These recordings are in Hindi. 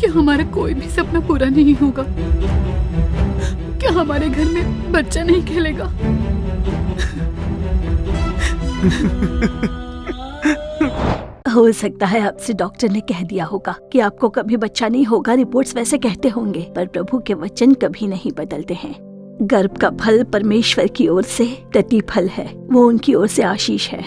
क्या हमारा कोई भी सपना पूरा नहीं होगा? क्या हमारे घर में बच्चा नहीं खेलेगा? हो सकता है आपसे डॉक्टर ने कह दिया होगा कि आपको कभी बच्चा नहीं होगा, रिपोर्ट्स वैसे कहते होंगे, पर प्रभु के वचन कभी नहीं बदलते हैं। गर्भ का फल परमेश्वर की ओर से प्रतिफल है, वो उनकी ओर से आशीष है।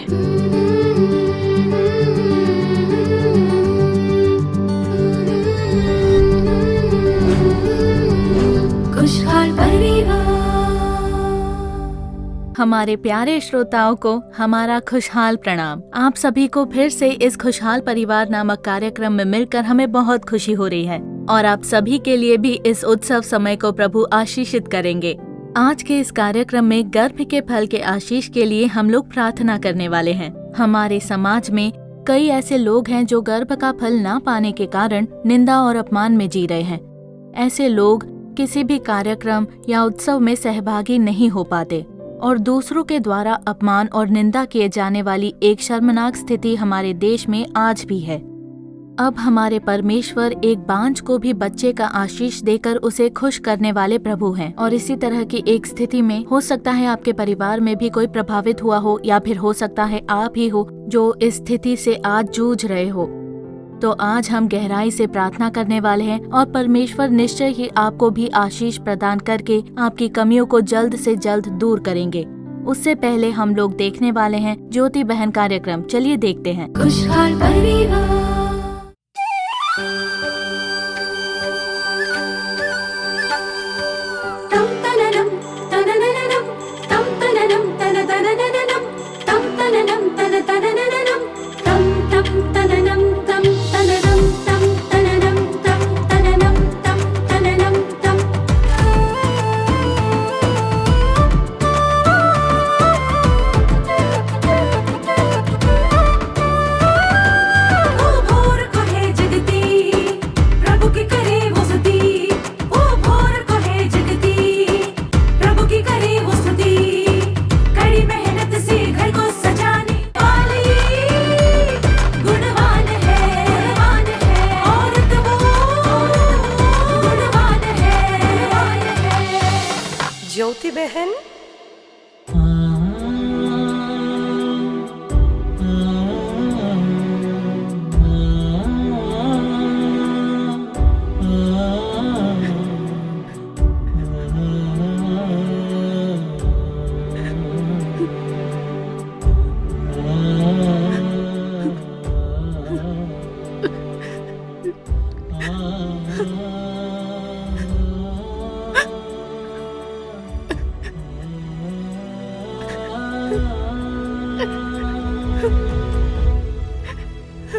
खुशहाल परिवार। हमारे प्यारे श्रोताओं को हमारा खुशहाल प्रणाम। आप सभी को फिर से इस खुशहाल परिवार नामक कार्यक्रम में मिलकर हमें बहुत खुशी हो रही है और आप सभी के लिए भी इस उत्सव समय को प्रभु आशीषित करेंगे। आज के इस कार्यक्रम में गर्भ के फल के आशीष के लिए हम लोग प्रार्थना करने वाले हैं। हमारे समाज में कई ऐसे लोग हैं जो गर्भ का फल ना पाने के कारण निंदा और अपमान में जी रहे हैं। ऐसे लोग किसी भी कार्यक्रम या उत्सव में सहभागी नहीं हो पाते और दूसरों के द्वारा अपमान और निंदा किए जाने वाली एक शर्मनाक स्थिति हमारे देश में आज भी है। अब हमारे परमेश्वर एक बांझ को भी बच्चे का आशीष देकर उसे खुश करने वाले प्रभु हैं और इसी तरह की एक स्थिति में हो सकता है आपके परिवार में भी कोई प्रभावित हुआ हो या फिर हो सकता है आप ही हो जो इस स्थिति से आज जूझ रहे हो। तो आज हम गहराई से प्रार्थना करने वाले हैं और परमेश्वर निश्चय ही आपको भी आशीष प्रदान करके आपकी कमियों को जल्द से जल्द दूर करेंगे। उससे पहले हम लोग देखने वाले हैं ज्योति बहन कार्यक्रम। चलिए देखते हैं। खुशहाल परिवार। तम तननम तननननम तम तननम तनतनननम तम तननम तनतनननम तम तम तननम तम तननम तम तननम तम तननम तम तननम तम। ओ भोर को है जगती, प्रभु की करे वो स्तुति। ओ भोर को है जगती, प्रभु की करे वो स्तुति। कड़ी मेहनत से घर को सजाने वाली गुणवान है औरत वो गुणवान है। ज्योति बहन।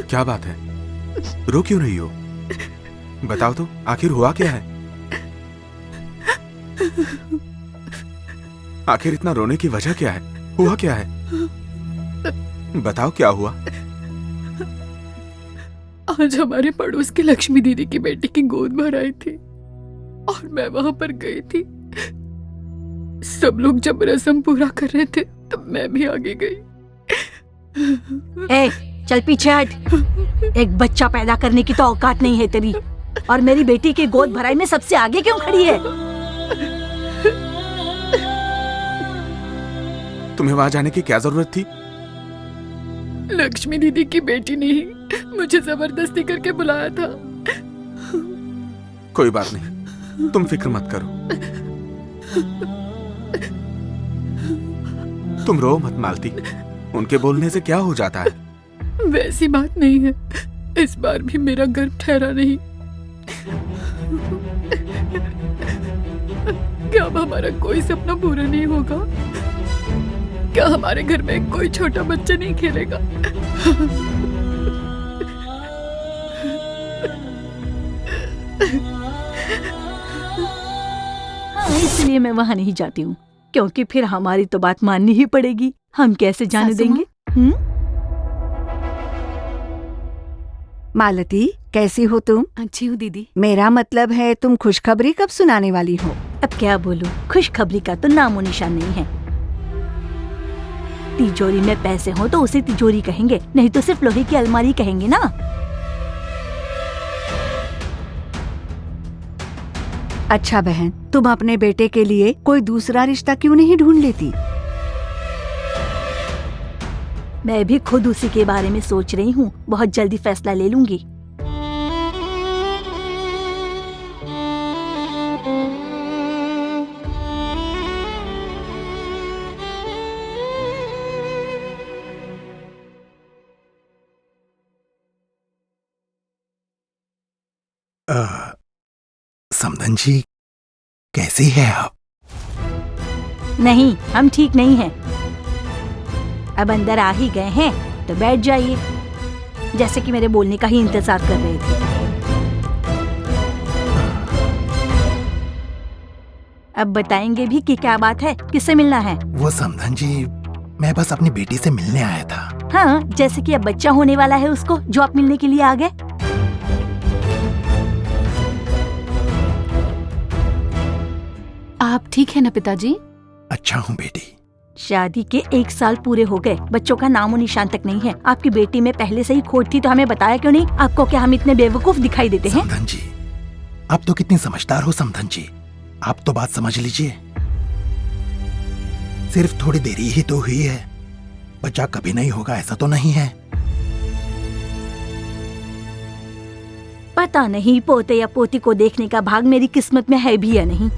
क्या बात है? रो क्यों रही हो? बताओ तो, आखिर हुआ क्या है? आखिर इतना रोने की वजह क्या है? हुआ क्या है? बताओ क्या हुआ? आज हमारे पड़ोस की लक्ष्मी दीदी की बेटी की गोद भर आई थी और मैं वहां पर गई थी। सब लोग जब रस्म पूरा कर रहे थे तब मैं भी आगे गई। ए, चल पीछे हट। एक बच्चा पैदा करने की तो औकात नहीं है तेरी, और मेरी बेटी की गोद भराई में सबसे आगे क्यों खड़ी है? तुम्हें वहां जाने की क्या जरूरत थी? लक्ष्मी दीदी की बेटी ने ही मुझे जबरदस्ती करके बुलाया था। कोई बात नहीं, तुम फिक्र मत करो। तुम रो मत मालती, उनके बोलने से क्या हो जाता है? वैसी बात नहीं है, इस बार भी मेरा गर्भ ठहरा नहीं। क्या अब हमारा कोई सपना पूरा नहीं होगा? क्या हमारे घर में कोई छोटा बच्चा नहीं खेलेगा? हाँ, इसलिए मैं वहाँ नहीं जाती हूँ, क्योंकि फिर हमारी तो बात माननी ही पड़ेगी। हम कैसे जाने देंगे? मालती, कैसी हो तुम? अच्छी हूँ दीदी। मेरा मतलब है तुम खुशखबरी कब सुनाने वाली हो? अब क्या बोलूं, खुशखबरी का तो नामो निशान नहीं है। तिजोरी में पैसे हो तो उसे तिजोरी कहेंगे, नहीं तो सिर्फ लोहे की अलमारी कहेंगे ना। अच्छा बहन, तुम अपने बेटे के लिए कोई दूसरा रिश्ता क्यों नहीं ढूंढ लेती? मैं भी खुद उसी के बारे में सोच रही हूँ। बहुत जल्दी फैसला ले लूंगी। समधन जी, कैसी है आप? नहीं, हम ठीक नहीं हैं। अब अंदर आ ही गए हैं तो बैठ जाइए, जैसे कि मेरे बोलने का ही इंतजार कर रहे थे। अब बताएंगे भी कि क्या बात है, किससे मिलना है? वो समधन जी, मैं बस अपनी बेटी से मिलने आया था। हाँ, जैसे कि अब बच्चा होने वाला है उसको, जो आप मिलने के लिए आ गए। आप ठीक है ना पिताजी? अच्छा हूँ बेटी। शादी के 1 साल पूरे हो गए, बच्चों का नामो निशान तक नहीं है। आपकी बेटी में पहले से ही खोट थी तो हमें बताया क्यों नहीं? आपको क्या हम इतने बेवकूफ दिखाई देते हैं? समधन जी, आप तो कितनी समझदार हो समधन जी। आप तो बात समझ लीजिए। सिर्फ थोड़ी देरी ही तो हुई है, बच्चा कभी नहीं होगा ऐसा तो नहीं है। पता नहीं पोते या पोती को देखने का भाग मेरी किस्मत में है भी या नहीं।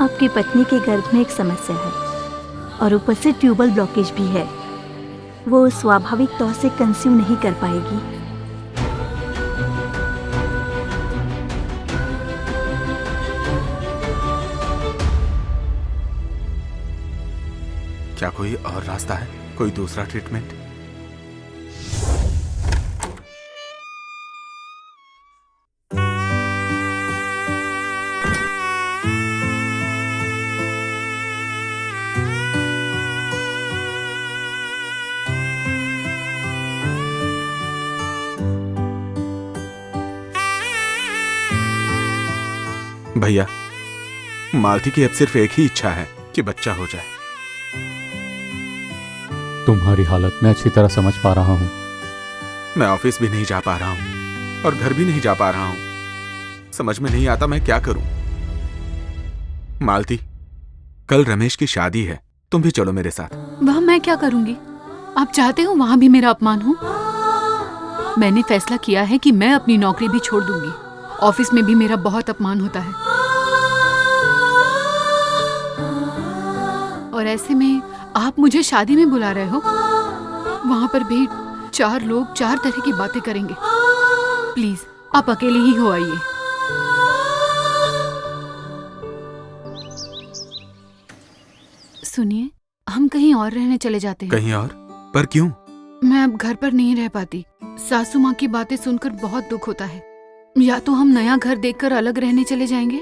आपकी पत्नी के गर्भ में एक समस्या है और ऊपर से ट्यूबल ब्लॉकेज भी है। वो स्वाभाविक तौर से कंसीव नहीं कर पाएगी। क्या कोई और रास्ता है? कोई दूसरा ट्रीटमेंट? भैया, मालती की अब सिर्फ एक ही इच्छा है कि बच्चा हो जाए। तुम्हारी हालत मैं अच्छी तरह समझ पा रहा हूँ। मैं ऑफिस भी नहीं जा पा रहा हूँ और घर भी नहीं जा पा रहा हूँ। समझ में नहीं आता मैं क्या करूं। मालती, कल रमेश की शादी है, तुम भी चलो मेरे साथ। वह मैं क्या करूंगी? आप चाहते हो वहां भी मेरा अपमान हो? मैंने फैसला किया है कि मैं अपनी नौकरी भी छोड़ दूंगी। ऑफिस में भी मेरा बहुत अपमान होता है और ऐसे में आप मुझे शादी में बुला रहे हो। वहां पर भी 4 लोग 4 तरह की बातें करेंगे। प्लीज आप अकेले ही हो आइए। सुनिए, हम कहीं और रहने चले जाते हैं। कहीं और? पर क्यों? मैं अब घर पर नहीं रह पाती। सासू माँ की बातें सुनकर बहुत दुख होता है। या तो हम नया घर देखकर अलग रहने चले जाएंगे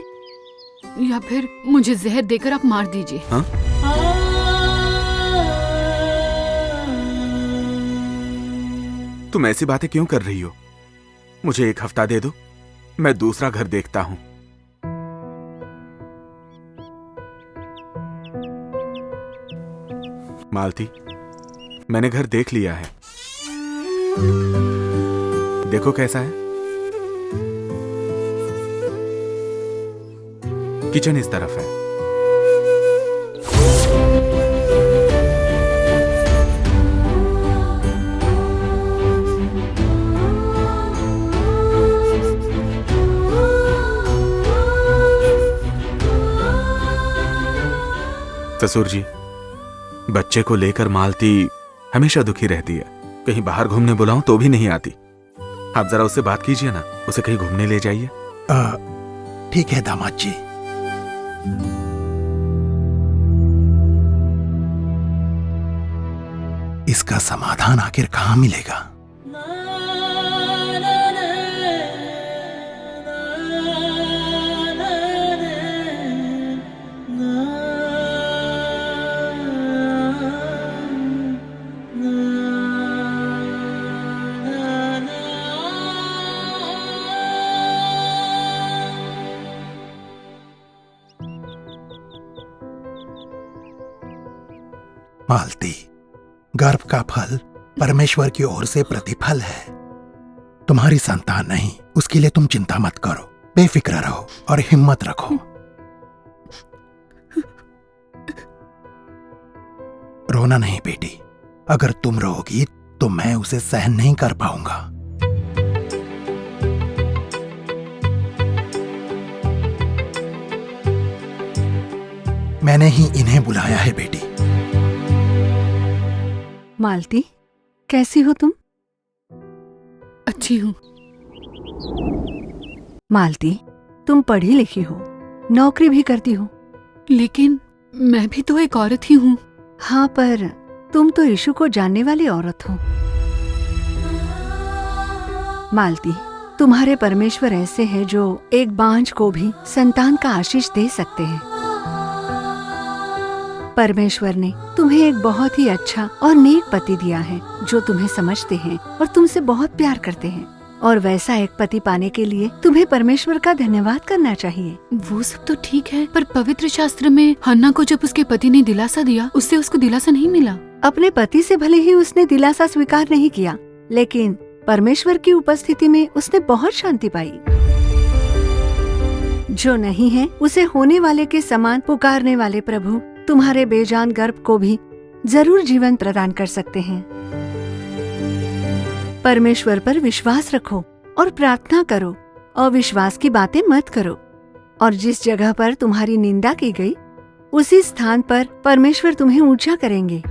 या फिर मुझे जहर देकर आप मार दीजिए। हाँ? तुम ऐसी बातें क्यों कर रही हो? मुझे 1 हफ्ता दे दो, मैं दूसरा घर देखता हूं। मालती, मैंने घर देख लिया है। देखो कैसा है। किचन इस तरफ है। ससुर जी, बच्चे को लेकर मालती हमेशा दुखी रहती है। कहीं बाहर घूमने बुलाऊं तो भी नहीं आती। आप जरा उससे बात कीजिए ना, उसे कहीं घूमने ले जाइए। ठीक है दामाद जी। इसका समाधान आखिर कहाँ मिलेगा? मालती, गर्भ का फल परमेश्वर की ओर से प्रतिफल है। तुम्हारी संतान नहीं, उसके लिए तुम चिंता मत करो, बेफिक्र रहो और हिम्मत रखो। रोना नहीं बेटी, अगर तुम रोगी तो मैं उसे सहन नहीं कर पाऊंगा। मैंने ही इन्हें बुलाया है बेटी। मालती, कैसी हो तुम? अच्छी हूँ। मालती, तुम पढ़ी लिखी हो, नौकरी भी करती हो। लेकिन मैं भी तो एक औरत ही हूँ। हाँ, पर तुम तो यीशु को जानने वाली औरत हो। मालती, तुम्हारे परमेश्वर ऐसे हैं जो एक बांझ को भी संतान का आशीष दे सकते हैं। परमेश्वर ने तुम्हें एक बहुत ही अच्छा और नेक पति दिया है जो तुम्हें समझते हैं और तुमसे बहुत प्यार करते हैं, और वैसा एक पति पाने के लिए तुम्हें परमेश्वर का धन्यवाद करना चाहिए। वो सब तो ठीक है, पर पवित्र शास्त्र में हन्ना को जब उसके पति ने दिलासा दिया, उससे उसको दिलासा नहीं मिला। अपने पति से भले ही उसने दिलासा स्वीकार नहीं किया, लेकिन परमेश्वर की उपस्थिति में उसने बहुत शांति पाई। जो नहीं है उसे होने वाले के समान पुकारने वाले प्रभु तुम्हारे बेजान गर्भ को भी जरूर जीवन प्रदान कर सकते हैं। परमेश्वर पर विश्वास रखो और प्रार्थना करो, और विश्वास की बातें मत करो। और जिस जगह पर तुम्हारी निंदा की गई, उसी स्थान पर परमेश्वर तुम्हें ऊंचा करेंगे।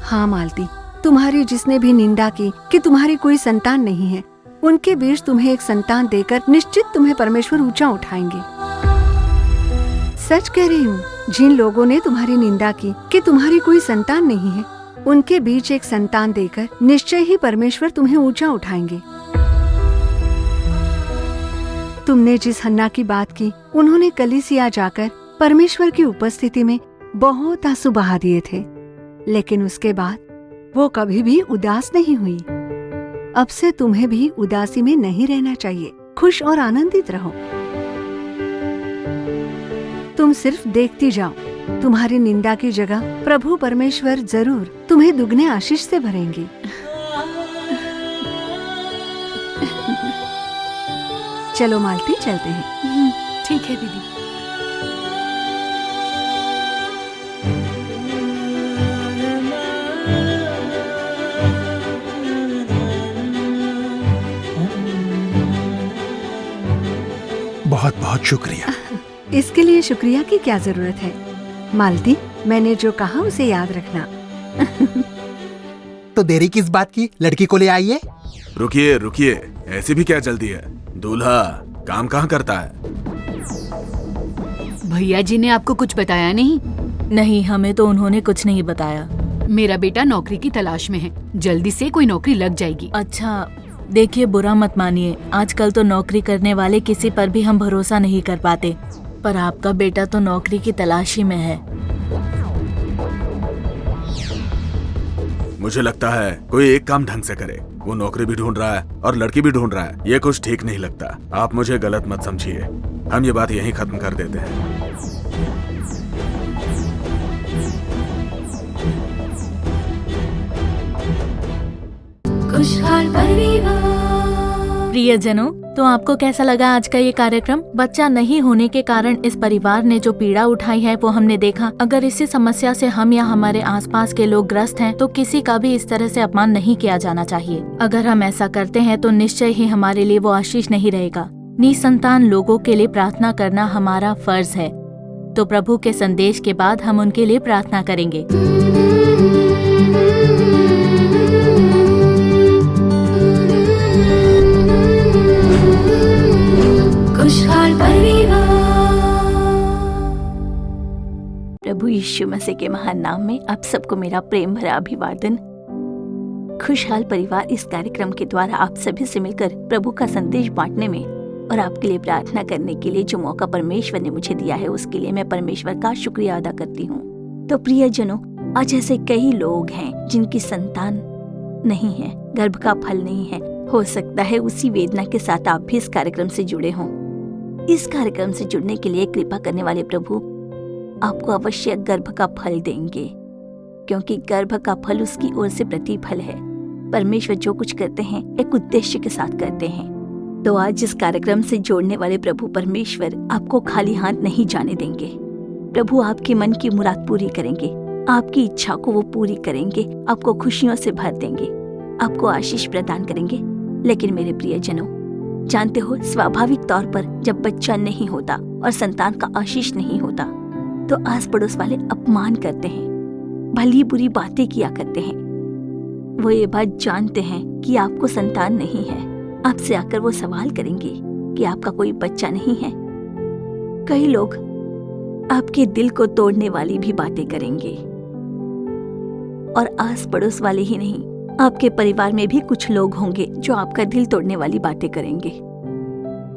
हाँ मालती, तुम्हारी जिसने भी निंदा की कि तुम्हारी कोई संतान नहीं है, उनके बीच तुम्हें एक संतान देकर निश्चित तुम्हें परमेश्वर ऊंचा उठाएंगे। सच कह रही हूँ, जिन लोगों ने तुम्हारी निंदा की कि तुम्हारी कोई संतान नहीं है, उनके बीच एक संतान देकर निश्चय ही परमेश्वर तुम्हें ऊंचा उठाएंगे। तुमने जिस हन्ना की बात की, उन्होंने कलीसिया जाकर परमेश्वर की उपस्थिति में बहुत आंसू बहा दिए थे, लेकिन उसके बाद वो कभी भी उदास नहीं हुई। अब से तुम्हें भी उदासी में नहीं रहना चाहिए, खुश और आनंदित रहो। तुम सिर्फ देखती जाओ, तुम्हारी निंदा की जगह प्रभु परमेश्वर जरूर तुम्हें दुगने आशीष से भरेंगे। चलो मालती, चलते हैं। ठीक है दीदी। बहुत बहुत शुक्रिया। इसके लिए शुक्रिया की क्या जरूरत है मालती, मैंने जो कहा उसे याद रखना। तो देरी किस बात की, लड़की को ले आइए। रुकिए रुकिए, ऐसी भी क्या जल्दी है? दूल्हा काम कहाँ करता है? भैया जी ने आपको कुछ बताया नहीं? नहीं, हमें तो उन्होंने कुछ नहीं बताया। मेरा बेटा नौकरी की तलाश में है, जल्दी से कोई नौकरी लग जाएगी। अच्छा देखिए, बुरा मत मानिए, आजकल तो नौकरी करने वाले किसी पर भी हम भरोसा नहीं कर पाते, पर आपका बेटा तो नौकरी की तलाशी में है। मुझे लगता है कोई एक काम ढंग से करे। वो नौकरी भी ढूंढ रहा है और लड़की भी ढूंढ रहा है, ये कुछ ठीक नहीं लगता। आप मुझे गलत मत समझिए, हम ये बात यहीं खत्म कर देते हैं। खुशहाल परिवार। प्रियजनों, तो आपको कैसा लगा आज का ये कार्यक्रम? बच्चा नहीं होने के कारण इस परिवार ने जो पीड़ा उठाई है वो हमने देखा। अगर इसी समस्या से हम या हमारे आसपास के लोग ग्रस्त हैं, तो किसी का भी इस तरह से अपमान नहीं किया जाना चाहिए। अगर हम ऐसा करते हैं तो निश्चय ही हमारे लिए वो आशीष नहीं रहेगा। निसंतान लोगों के लिए प्रार्थना करना हमारा फर्ज है। तो प्रभु के संदेश के बाद हम उनके लिए प्रार्थना करेंगे। खुशहाल परिवार। प्रभु यीशु मसीह के महान नाम में आप सबको मेरा प्रेम भरा अभिवादन। खुशहाल परिवार इस कार्यक्रम के द्वारा आप सभी से मिलकर प्रभु का संदेश बांटने में और आपके लिए प्रार्थना करने के लिए जो मौका परमेश्वर ने मुझे दिया है, उसके लिए मैं परमेश्वर का शुक्रिया अदा करती हूँ। तो प्रियजनों, आज ऐसे कई लोग हैं जिनकी संतान नहीं है, गर्भ का फल नहीं है। हो सकता है उसी वेदना के साथ आप भी इस कार्यक्रम से जुड़े हों। इस कार्यक्रम से जुड़ने के लिए कृपा करने वाले प्रभु आपको अवश्य गर्भ का फल देंगे, क्योंकि गर्भ का फल उसकी ओर से प्रतिफल है। परमेश्वर जो कुछ करते हैं एक उद्देश्य के साथ करते हैं। तो आज इस कार्यक्रम से जोड़ने वाले प्रभु परमेश्वर आपको खाली हाथ नहीं जाने देंगे। प्रभु आपके मन की मुराद पूरी करेंगे, आपकी इच्छा को वो पूरी करेंगे, आपको खुशियों से भर देंगे, आपको आशीष प्रदान करेंगे। लेकिन मेरे प्रियजनों, जानते हो, स्वाभाविक तौर पर जब बच्चा नहीं होता और संतान का आशीष नहीं होता तो आस पड़ोस वाले अपमान करते हैं, भली बुरी बातें किया करते हैं। वो ये बात जानते हैं कि आपको संतान नहीं है। आपसे आकर वो सवाल करेंगे कि आपका कोई बच्चा नहीं है। कई लोग आपके दिल को तोड़ने वाली भी बातें करेंगे, और आस पड़ोस वाले ही नहीं, आपके परिवार में भी कुछ लोग होंगे जो आपका दिल तोड़ने वाली बातें करेंगे।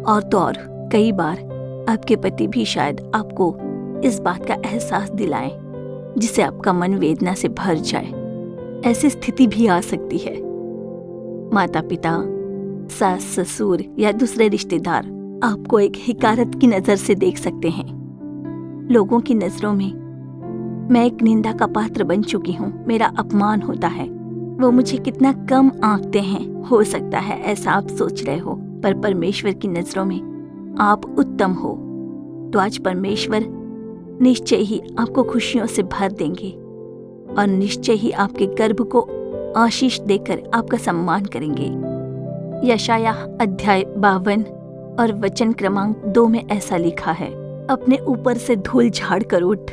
और तो और कई बार आपके पति भी शायद आपको इस बात का एहसास दिलाएं जिससे आपका मन वेदना से भर जाए। ऐसी स्थिति भी आ सकती है। माता पिता, सास ससुर या दूसरे रिश्तेदार आपको एक हिकारत की नजर से देख सकते हैं। लोगों की नजरों में मैं एक निंदा का पात्र बन चुकी हूँ, मेरा अपमान होता है, वो मुझे कितना कम आंकते हैं। हो सकता है ऐसा आप सोच रहे हो, पर परमेश्वर की नजरों में आप उत्तम हो। तो आज परमेश्वर निश्चय ही आपको खुशियों से भर देंगे और निश्चय ही आपके गर्भ को आशीष देकर आपका सम्मान करेंगे। यशायाह अध्याय 52 और वचन क्रमांक 2 में ऐसा लिखा है, अपने ऊपर से धूल झाड़ कर उठ।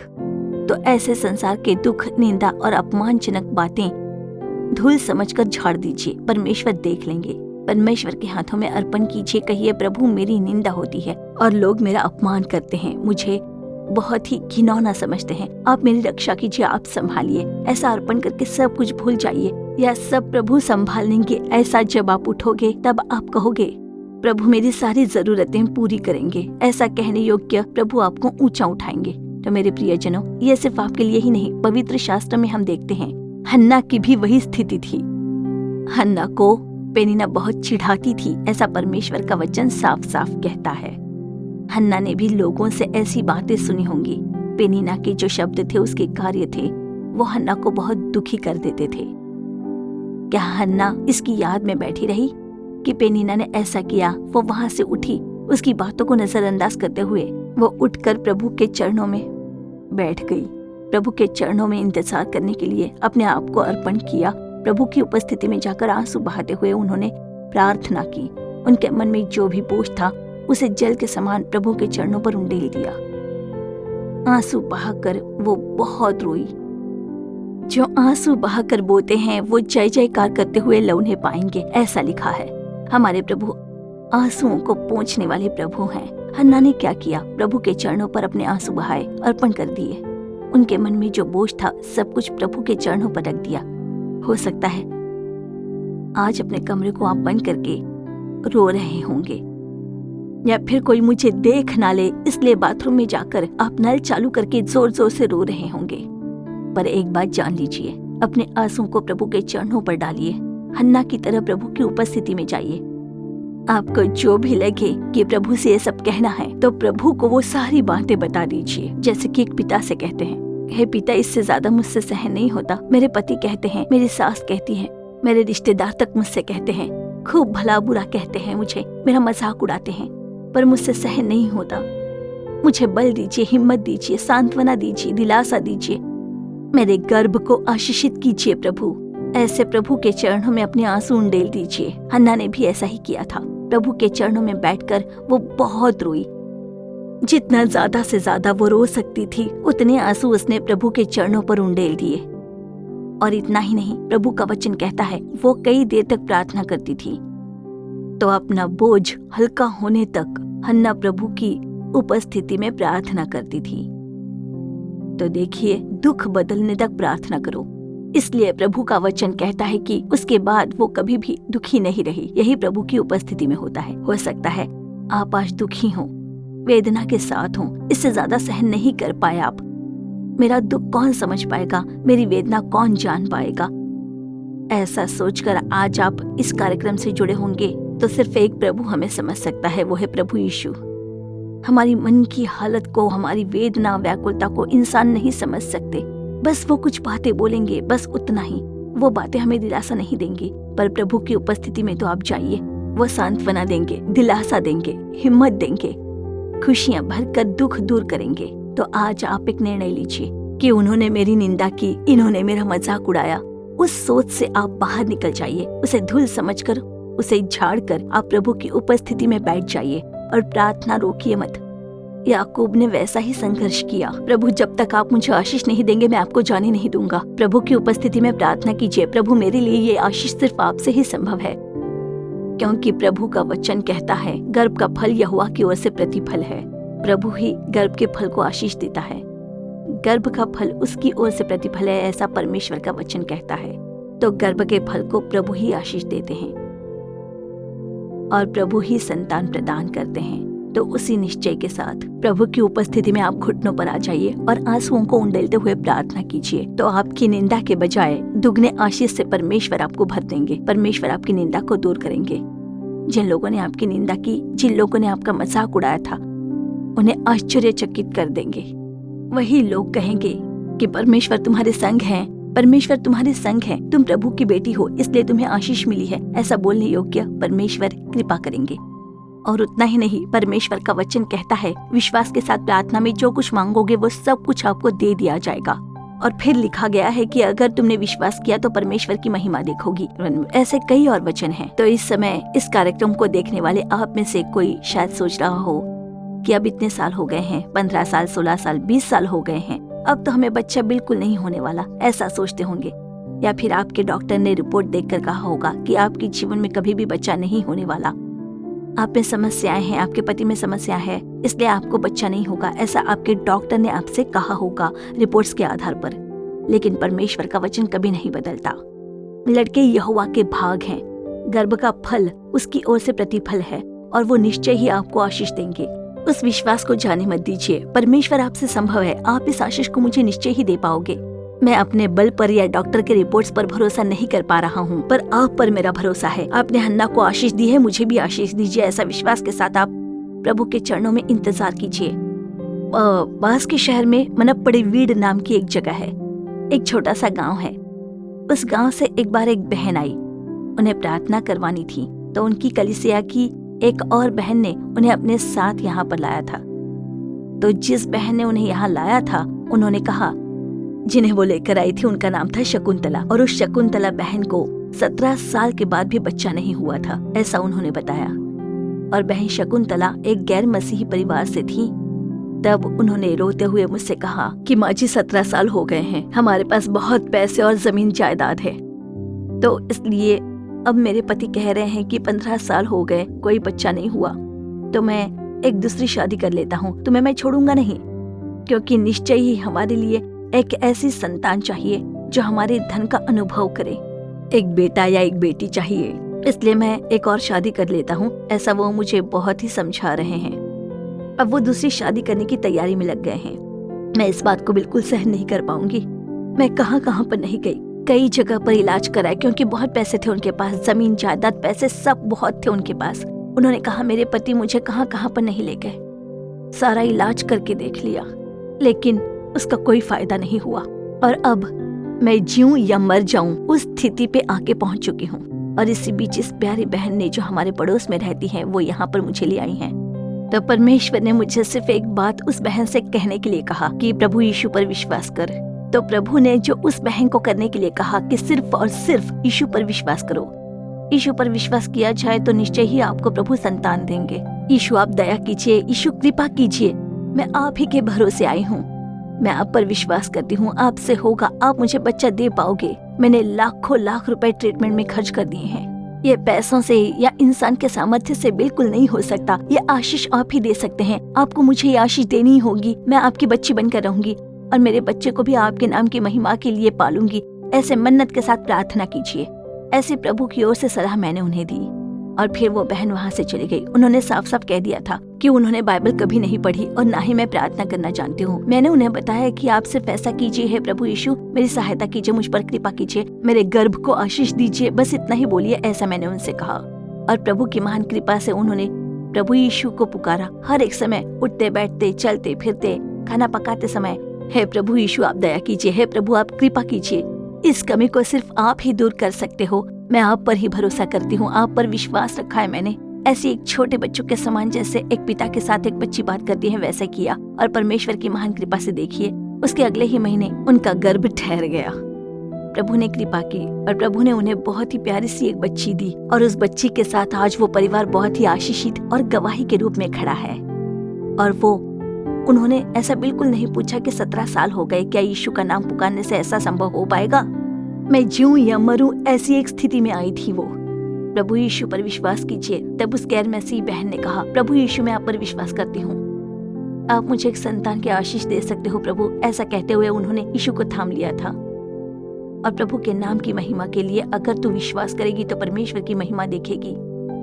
तो ऐसे संसार के दुख, निंदा और अपमानजनक बातें धूल समझकर झाड़ दीजिए, परमेश्वर देख लेंगे। परमेश्वर के हाथों में अर्पण कीजिए, कहिए, प्रभु मेरी निंदा होती है और लोग मेरा अपमान करते हैं, मुझे बहुत ही घिनौना समझते हैं, आप मेरी रक्षा कीजिए, आप संभालिए। ऐसा अर्पण करके सब कुछ भूल जाइए, या सब प्रभु संभाल लेंगे। ऐसा जब आप उठोगे तब आप कहोगे, प्रभु मेरी सारी जरूरतें पूरी करेंगे। ऐसा कहने योग्य प्रभु आपको ऊंचा उठाएंगे। तो मेरे प्रियजनों, ये सिर्फ आपके लिए ही नहीं, पवित्र शास्त्र में हम देखते हैं हन्ना की भी वही स्थिति थी। हन्ना को पेनिना बहुत चिढ़ाती थी, ऐसा परमेश्वर का वचन साफ साफ कहता है। हन्ना ने भी लोगों से ऐसी बातें सुनी होंगी। पेनिना के जो शब्द थे, उसके कार्य थे, वो हन्ना को बहुत दुखी कर देते थे। क्या हन्ना इसकी याद में बैठी रही कि पेनिना ने ऐसा किया? वो वहां से उठी, उसकी बातों को नजरअंदाज करते हुए वो उठकर प्रभु के चरणों में बैठ गई। प्रभु के चरणों में इंतजार करने के लिए अपने आप को अर्पण किया। प्रभु की उपस्थिति में जाकर आंसू बहाते हुए उन्होंने प्रार्थना की। उनके मन में जो भी बोझ था उसे जल के समान प्रभु के चरणों पर उंडेल दिया। आंसू बहाकर वो बहुत रोई। जो आंसू बहाकर बोते हैं वो जय जयकार करते हुए लौने पाएंगे, ऐसा लिखा है। हमारे प्रभु आंसुओं को पोंछने वाले प्रभु हैं। हन्ना ने क्या किया? प्रभु के चरणों पर अपने आंसू बहाए, अर्पण कर दिए। उनके मन में जो बोझ था सब कुछ प्रभु के चरणों पर रख दिया। हो सकता है आज अपने कमरे को आप बंद करके रो रहे होंगे, या फिर कोई मुझे देख ना ले इसलिए बाथरूम में जाकर आप नल चालू करके जोर जोर से रो रहे होंगे। पर एक बात जान लीजिए, अपने आंसुओं को प्रभु के चरणों पर डालिए। हन्ना की तरह प्रभु की उपस्थिति में जाइए। आपको जो भी लगे कि प्रभु से ये सब कहना है, तो प्रभु को वो सारी बातें बता दीजिए। जैसे कि एक पिता से कहते हैं, हे पिता, इससे ज्यादा मुझसे सहन नहीं होता। मेरे पति कहते हैं, मेरी सास कहती है, मेरे रिश्तेदार तक मुझसे कहते हैं, खूब भला बुरा कहते हैं, मुझे मेरा मजाक उड़ाते हैं, पर मुझसे सहन नहीं होता। मुझे बल दीजिए, हिम्मत दीजिए, सांत्वना दीजिए, दिलासा दीजिए, मेरे गर्भ को आशीषित कीजिए प्रभु। ऐसे प्रभु के चरणों में अपने आंसू उंडेल दीजिए। हन्ना ने भी ऐसा ही किया था। प्रभु के चरणों में बैठकर वो बहुत रोई। जितना ज्यादा से ज्यादा वो रो सकती थी, उतने आंसू उसने प्रभु के चरणों पर उंडेल दिए। और इतना ही नहीं, प्रभु का वचन कहता है वो कई देर तक प्रार्थना करती थी। तो अपना बोझ हल्का होने तक हन्ना प्रभु की उपस्थिति में प्रार्थना करती थी। तो देखिए, दुख बदलने तक प्रार्थना करो। इसलिए प्रभु का वचन कहता है कि उसके बाद वो कभी भी दुखी नहीं रही। यही प्रभु की उपस्थिति में होता है। हो सकता है आप आज दुखी हो, वेदना के साथ हो, इससे ज्यादा सहन नहीं कर पाए आप। मेरा दुख कौन समझ पाएगा, मेरी वेदना कौन जान पाएगा, ऐसा सोचकर आज आप इस कार्यक्रम से जुड़े होंगे। तो सिर्फ एक प्रभु हमें समझ सकता है, वो है प्रभु यीशु। हमारी मन की हालत को, हमारी वेदना व्याकुलता को इंसान नहीं समझ सकते। बस वो कुछ बातें बोलेंगे, बस उतना ही। वो बातें हमें दिलासा नहीं देंगी, पर प्रभु की उपस्थिति में तो आप जाइए, वो सांत्वना देंगे, दिलासा देंगे, हिम्मत देंगे, खुशियां भरकर दुख दूर करेंगे। तो आज आप एक निर्णय लीजिए कि उन्होंने मेरी निंदा की, इन्होंने मेरा मजाक उड़ाया। उस सोच से आप बाहर निकल जाइए, उसे धूल समझकर, उसे झाड़कर आप प्रभु की उपस्थिति में बैठ जाइए और प्रार्थना रोकिए मत। याकूब ने वैसा ही संघर्ष किया। प्रभु, जब तक आप मुझे आशीष नहीं देंगे मैं आपको जाने नहीं दूंगा। प्रभु की उपस्थिति में प्रार्थना कीजिए, प्रभु मेरे लिए ये आशीष सिर्फ आपसे ही संभव है, क्योंकि प्रभु का वचन कहता है गर्भ का फल यहोवा की ओर से प्रतिफल है। प्रभु ही गर्भ के फल को आशीष देता है, गर्भ का फल उसकी ओर से प्रतिफल है, ऐसा परमेश्वर का वचन कहता है। तो गर्भ के फल को प्रभु ही आशीष देते हैं और प्रभु ही संतान प्रदान करते हैं। तो उसी निश्चय के साथ प्रभु की उपस्थिति में आप घुटनों पर आ जाइए और आंसुओं को उंडेलते हुए प्रार्थना कीजिए। तो आपकी निंदा के बजाय दुगने आशीष से परमेश्वर आपको भर देंगे। परमेश्वर आपकी निंदा को दूर करेंगे। जिन लोगों ने आपकी निंदा की, जिन लोगों ने आपका मजाक उड़ाया था, उन्हें आश्चर्यचकित कर देंगे। वही लोग कहेंगे कि परमेश्वर तुम्हारे संग है, परमेश्वर तुम्हारे संग है, तुम प्रभु की बेटी हो, इसलिए तुम्हें आशीष मिली है। ऐसा बोलने योग्य परमेश्वर कृपा करेंगे। और उतना ही नहीं, परमेश्वर का वचन कहता है विश्वास के साथ प्रार्थना में जो कुछ मांगोगे वो सब कुछ आपको दे दिया जाएगा। और फिर लिखा गया है कि अगर तुमने विश्वास किया तो परमेश्वर की महिमा देखोगी। ऐसे कई और वचन हैं। तो इस समय इस कार्यक्रम को देखने वाले आप में से कोई शायद सोच रहा हो कि अब इतने साल हो गए हैं, 15 साल, 16 साल, 20 साल हो गए हैं, अब तो हमें बच्चा बिल्कुल नहीं होने वाला, ऐसा सोचते होंगे। या फिर आपके डॉक्टर ने रिपोर्ट देखकर कहा होगा कि आपके जीवन में कभी भी बच्चा नहीं होने वाला। आप में समस्याएं हैं, आपके पति में समस्या है, इसलिए आपको बच्चा नहीं होगा, ऐसा आपके डॉक्टर ने आपसे कहा होगा रिपोर्ट्स के आधार पर। लेकिन परमेश्वर का वचन कभी नहीं बदलता। लड़के यहोवा के भाग हैं, गर्भ का फल उसकी ओर से प्रतिफल है और वो निश्चय ही आपको आशीष देंगे। उस विश्वास को जाने मत दीजिए। परमेश्वर आपसे संभव है, आप इस आशीष को मुझे निश्चय ही दे पाओगे। मैं अपने बल पर या डॉक्टर के रिपोर्ट्स पर भरोसा नहीं कर पा रहा हूँ, पर आप पर मेरा भरोसा है। आपने हन्ना को आशीष दी है, मुझे भी आशीष दीजिए। ऐसा विश्वास के साथ आप प्रभु के चरणों में इंतजार कीजिए। बास के शहर में मनपड़ी वीड नाम की एक जगह है, एक छोटा सा गांव है। उस गांव से एक बार एक बहन आई, उन्हें प्रार्थना करवानी थी। तो उनकी कलीसिया की एक और बहन ने उन्हें अपने साथ यहाँ पर लाया था। तो जिस बहन ने उन्हें यहाँ लाया था, उन्होंने कहा, जिन्हें वो लेकर आई थी उनका नाम था शकुंतला, और उस शकुंतला बहन को 17 साल के बाद भी बच्चा नहीं हुआ था, ऐसा उन्होंने बताया। और बहन शकुंतला एक गैर मसीही परिवार से थी। तब उन्होंने रोते हुए मुझसे कहा कि माँ जी 17 साल हो गए हैं, हमारे पास बहुत पैसे और जमीन जायदाद है, तो इसलिए अब मेरे पति कह रहे हैं कि 15 साल हो गए, कोई बच्चा नहीं हुआ, तो मैं एक दूसरी शादी कर लेता हूँ। तुम्हें मैं छोड़ूंगा नहीं, क्योंकि निश्चय ही हमारे लिए एक ऐसी संतान चाहिए जो हमारे धन का अनुभव करे। एक बेटा या एक बेटी चाहिए, इसलिए मैं एक और शादी कर लेता हूँ, ऐसा वो मुझे बहुत ही समझा रहे हैं। अब वो दूसरी शादी करने की तैयारी में लग गए हैं। मैं इस बात को बिल्कुल सहन नहीं कर पाऊंगी। मैं कहाँ पर नहीं गई, कई जगह पर इलाज कराया, क्योंकि बहुत पैसे थे उनके पास, जमीन जायदाद पैसे सब बहुत थे उनके पास। उन्होंने कहा मेरे पति मुझे कहाँ पर नहीं ले गए, सारा इलाज करके देख लिया, लेकिन उसका कोई फायदा नहीं हुआ। और अब मैं जीऊं या मर जाऊं उस स्थिति पे आके पहुंच चुकी हूँ। और इसी बीच इस प्यारी बहन ने, जो हमारे पड़ोस में रहती हैं, वो यहाँ पर मुझे ले आई हैं। तो परमेश्वर ने मुझे सिर्फ एक बात उस बहन से कहने के लिए कहा कि प्रभु यीशु पर विश्वास कर। तो प्रभु ने जो उस बहन को करने के लिए कहा कि सिर्फ और सिर्फ यीशु पर विश्वास करो। यीशु पर विश्वास किया जाए तो निश्चय ही आपको प्रभु संतान देंगे। यीशु आप दया कीजिए, यीशु कृपा कीजिए, मैं आप ही के भरोसे आई हूँ, मैं आप पर विश्वास करती हूँ, आपसे होगा, आप मुझे बच्चा दे पाओगे। मैंने लाखों लाख रुपए ट्रीटमेंट में खर्च कर दिए हैं। ये पैसों से या इंसान के सामर्थ्य से बिल्कुल नहीं हो सकता। ये आशीष आप ही दे सकते हैं। आपको मुझे ये आशीष देनी होगी। मैं आपकी बच्ची बनकर रहूंगी और मेरे बच्चे को भी आपके नाम की महिमा के लिए पालूंगी। ऐसे मन्नत के साथ प्रार्थना कीजिए। ऐसे प्रभु की ओर से सलाह मैंने उन्हें दी और फिर वो बहन वहाँ से चली गई। उन्होंने साफ साफ कह दिया था कि उन्होंने बाइबल कभी नहीं पढ़ी और ना ही मैं प्रार्थना करना जानती हूँ। मैंने उन्हें बताया कि आप सिर्फ ऐसा कीजिए, हे प्रभु यीशु मेरी सहायता कीजिए, मुझ पर कृपा कीजिए, मेरे गर्भ को आशीष दीजिए, बस इतना ही बोलिए, ऐसा मैंने उनसे कहा। और प्रभु की महान कृपा से उन्होंने प्रभु यीशु को पुकारा। हर एक समय उठते बैठते चलते फिरते खाना पकाते समय, हे प्रभु यीशु आप दया कीजिए, हे प्रभु आप कृपा कीजिए, इस कमी को सिर्फ आप ही दूर कर सकते हो। मैं आप पर ही भरोसा करती हूँ, आप पर विश्वास रखा है मैंने। ऐसे एक छोटे बच्चों के समान जैसे एक पिता के साथ एक बच्ची बात करती है वैसा किया, और परमेश्वर की महान कृपा से देखिए उसके अगले ही महीने उनका गर्भ ठहर गया। प्रभु ने कृपा की और प्रभु ने उन्हें बहुत ही प्यारी सी एक बच्ची दी, और उस बच्ची के साथ आज वो परिवार बहुत ही आशीषित और गवाही के रूप में खड़ा है। और उन्होंने ऐसा बिल्कुल नहीं पूछा कि 17 साल हो गए, क्या यीशु का नाम पुकारने से ऐसा संभव हो पाएगा? मैं जीऊं या मरूं, ऐसी एक स्थिति में आई थी वो। प्रभु यीशु पर विश्वास कीजिए। तब उस गैर मसीही बहन ने कहा, प्रभु यीशु मैं आप पर विश्वास करती हूँ, आप मुझे एक संतान की आशीष दे सकते हो प्रभु। ऐसा कहते हुए उन्होंने यीशु को थाम लिया था। और प्रभु के नाम की महिमा के लिए अगर तू विश्वास करेगी तो परमेश्वर की महिमा देखेगी।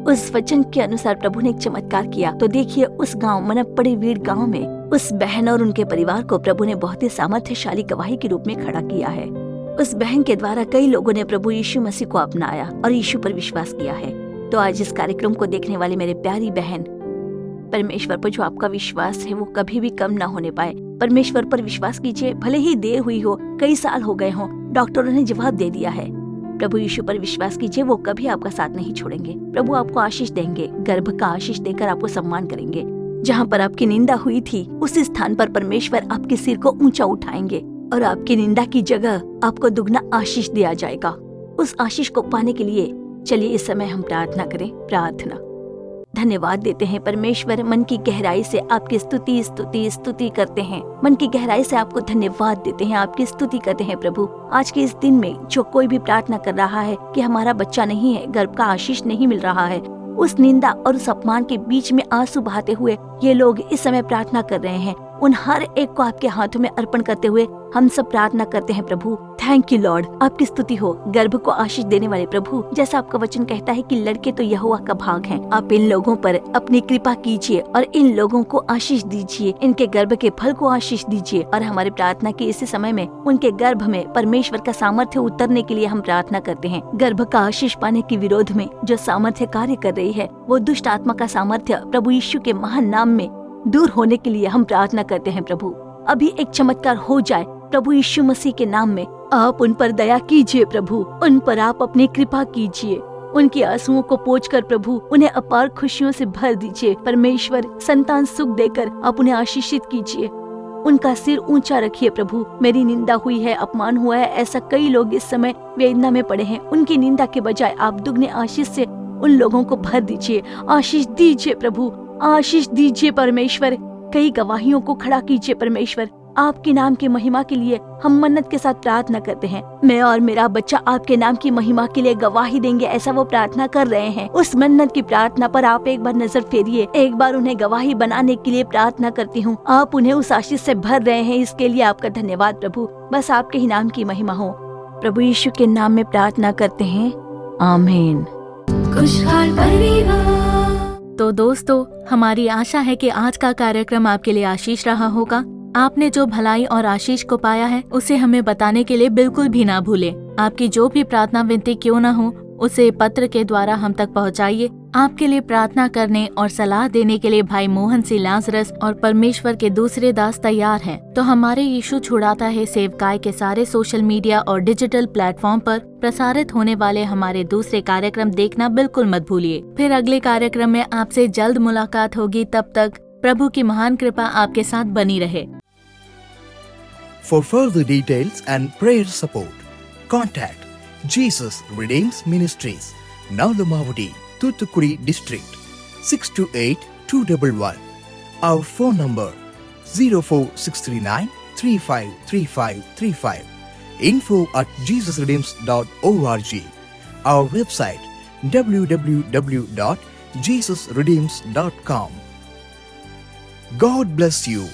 उस वचन के अनुसार प्रभु ने एक चमत्कार किया। तो देखिए उस गांव मनपड़े वीर गांव में उस बहन और उनके परिवार को प्रभु ने बहुत ही सामर्थ्यशाली गवाही के रूप में खड़ा किया है। उस बहन के द्वारा कई लोगों ने प्रभु यीशु मसीह को अपनाया और यीशु पर विश्वास किया है। तो आज इस कार्यक्रम को देखने वाले मेरे प्यारी बहन, परमेश्वर पर जो आपका विश्वास है वो कभी भी कम ना होने पाए। परमेश्वर पर विश्वास कीजिए, भले ही देर हुई हो, कई साल हो गए हों, डॉक्टरों ने जवाब दे दिया है। प्रभु यीशु पर विश्वास कीजिए, वो कभी आपका साथ नहीं छोड़ेंगे। प्रभु आपको आशीष देंगे, गर्भ का आशीष देकर आपको सम्मान करेंगे। जहाँ पर आपकी निंदा हुई थी उस स्थान पर परमेश्वर आपके सिर को ऊंचा उठाएंगे और आपकी निंदा की जगह आपको दुगना आशीष दिया जाएगा। उस आशीष को पाने के लिए चलिए इस समय हम प्रार्थना करें। प्रार्थना। धन्यवाद देते हैं परमेश्वर, मन की गहराई से आपकी स्तुति स्तुति स्तुति करते हैं। मन की गहराई से आपको धन्यवाद देते हैं, आपकी स्तुति करते हैं प्रभु। आज के इस दिन में जो कोई भी प्रार्थना कर रहा है कि हमारा बच्चा नहीं है, गर्भ का आशीष नहीं मिल रहा है, उस निंदा और उस अपमान के बीच में आंसू बहाते हुए ये लोग इस समय प्रार्थना कर रहे हैं, उन हर एक को आपके हाथों में अर्पण करते हुए हम सब प्रार्थना करते हैं प्रभु। थैंक यू लॉर्ड, आपकी स्तुति हो। गर्भ को आशीष देने वाले प्रभु, जैसा आपका वचन कहता है कि लड़के तो यहोवा का भाग हैं, आप इन लोगों पर अपनी कृपा कीजिए और इन लोगों को आशीष दीजिए, इनके गर्भ के फल को आशीष दीजिए। और हमारी प्रार्थना के इसी समय में उनके गर्भ में परमेश्वर का सामर्थ्य उतरने के लिए हम प्रार्थना करते हैं। गर्भ का आशीष पाने के विरोध में जो सामर्थ्य कार्य कर रही है, वो दुष्ट आत्मा का सामर्थ्य प्रभु यीशु के महान नाम में दूर होने के लिए हम प्रार्थना करते हैं प्रभु। अभी एक चमत्कार हो जाए प्रभु यीशु मसीह के नाम में। आप उन पर दया कीजिए प्रभु, उन पर आप अपनी कृपा कीजिए, उनके आंसुओं को पोंछकर प्रभु उन्हें अपार खुशियों से भर दीजिए। परमेश्वर संतान सुख देकर आप उन्हें आशीषित कीजिए, उनका सिर ऊंचा रखिए प्रभु। मेरी निंदा हुई है, अपमान हुआ है, ऐसा कई लोग इस समय वेदना में पड़े हैं। उनकी निंदा के बजाय आप दुगने आशीष से उन लोगों को भर दीजिए। आशीष दीजिए प्रभु, आशीष दीजिए परमेश्वर। कई गवाहियों को खड़ा कीजिए परमेश्वर। आपके नाम की महिमा के लिए हम मन्नत के साथ प्रार्थना करते हैं। मैं और मेरा बच्चा आपके नाम की महिमा के लिए गवाही देंगे, ऐसा वो प्रार्थना कर रहे हैं। उस मन्नत की प्रार्थना पर आप एक बार नजर फेरिए, एक बार उन्हें गवाही बनाने के लिए प्रार्थना करती हूँ। आप उन्हें उस आशीष से भर रहे हैं, इसके लिए आपका धन्यवाद प्रभु। बस आपके ही नाम की महिमा हो। प्रभु यीशु के नाम में प्रार्थना करते हैं, आमीन। खुशहाल परिवार। तो दोस्तों, हमारी आशा है कि आज का कार्यक्रम आपके लिए आशीष रहा होगा। आपने जो भलाई और आशीष को पाया है उसे हमें बताने के लिए बिल्कुल भी ना भूलें। आपकी जो भी प्रार्थना विनती क्यों न हो, उसे पत्र के द्वारा हम तक पहुंचाइए। आपके लिए प्रार्थना करने और सलाह देने के लिए भाई मोहन सी लाजरस और परमेश्वर के दूसरे दास तैयार हैं। तो हमारे यीशु छुड़ाता है सेवकाई के सारे सोशल मीडिया और डिजिटल प्लेटफॉर्म पर प्रसारित होने वाले हमारे दूसरे कार्यक्रम देखना बिल्कुल मत भूलिए। फिर अगले कार्यक्रम में आपसे जल्द मुलाकात होगी। तब तक प्रभु की महान कृपा आपके साथ बनी रहे। For further details and prayer support, contact Jesus Redeems Ministries, Nalamavadi, Thoothukudi District, 628-211. Our phone number 04639 353535. info@jesusredeems.org. Our website www.jesusredeems.com. God bless you.